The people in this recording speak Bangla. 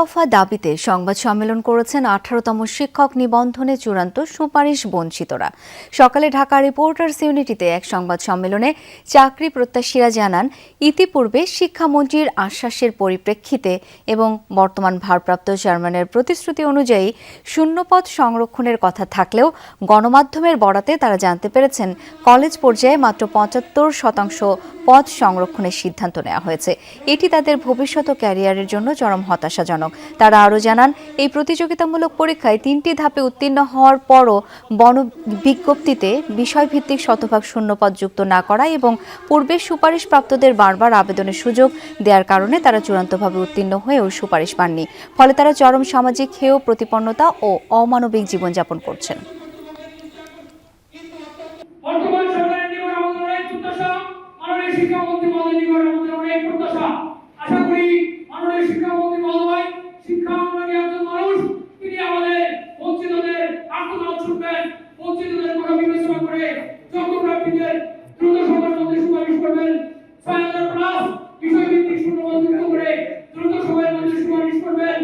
দফা দাবিতে সংবাদ সম্মেলন করেছেন 18তম শিক্ষক নিবন্ধনে চূড়ান্ত সুপারিশ বঞ্চিতরা। সকালে ঢাকা রিপোর্টার্স ইউনিটিতে এক সংবাদ সম্মেলনে চাকরি প্রত্যাশীরা জানান, ইতিপূর্বে শিক্ষামন্ত্রীর আশ্বাসের পরিপ্রেক্ষিতে এবং বর্তমান ভারপ্রাপ্ত চেয়ারম্যানের প্রতিশ্রুতি অনুযায়ী শূন্যপদ সংরক্ষণের কথা থাকলেও গণমাধ্যমের বরাতে তারা জানতে পেরেছেন কলেজ পর্যায়ে মাত্র 75% পদ সংরক্ষণের সিদ্ধান্ত নেওয়া হয়েছে। এটি তাদের ভবিষ্যৎ ও ক্যারিয়ারের জন্য চরম হতাশাজনক। তারা আরও জানান, এই প্রতিযোগিতামূলক পরীক্ষায় 3টি ধাপে উত্তীর্ণ হওয়ার পরও বিজ্ঞপ্তিতে বিষয়ভিত্তিক শতভাগ শূন্যপদ যুক্ত না করা এবং পূর্বে সুপারিশপ্রাপ্তদের বারবার আবেদনের সুযোগ দেওয়ার কারণে তারা চূড়ান্তভাবে উত্তীর্ণ হয়েও সুপারিশ পাননি। ফলে তারা চরম সামাজিক হেয়, প্রতিপন্নতা ও অমানবিক জীবনযাপন করছেন। শিক্ষামন্ত্রী মহোদয় আমাদের অনেক প্রত্যাশা। আশা করি মাননীয় শিক্ষামন্ত্রী মহোদয় শিক্ষা উন্নয়নে একজন মানুষ, তিনি আমাদের বঞ্চিতদের আর্তনাদ শুনবেন, বঞ্চিতদের কথা বিবেচনা করে যোগ্য প্রার্থীদের দ্রুত সময়ের মধ্যে সুপারিশ করবেন। 6000+ বিষয়ভিত্তিক শূন্যপদ যুক্ত করে দ্রুত সময়ের মধ্যে সুপারিশ করবেন।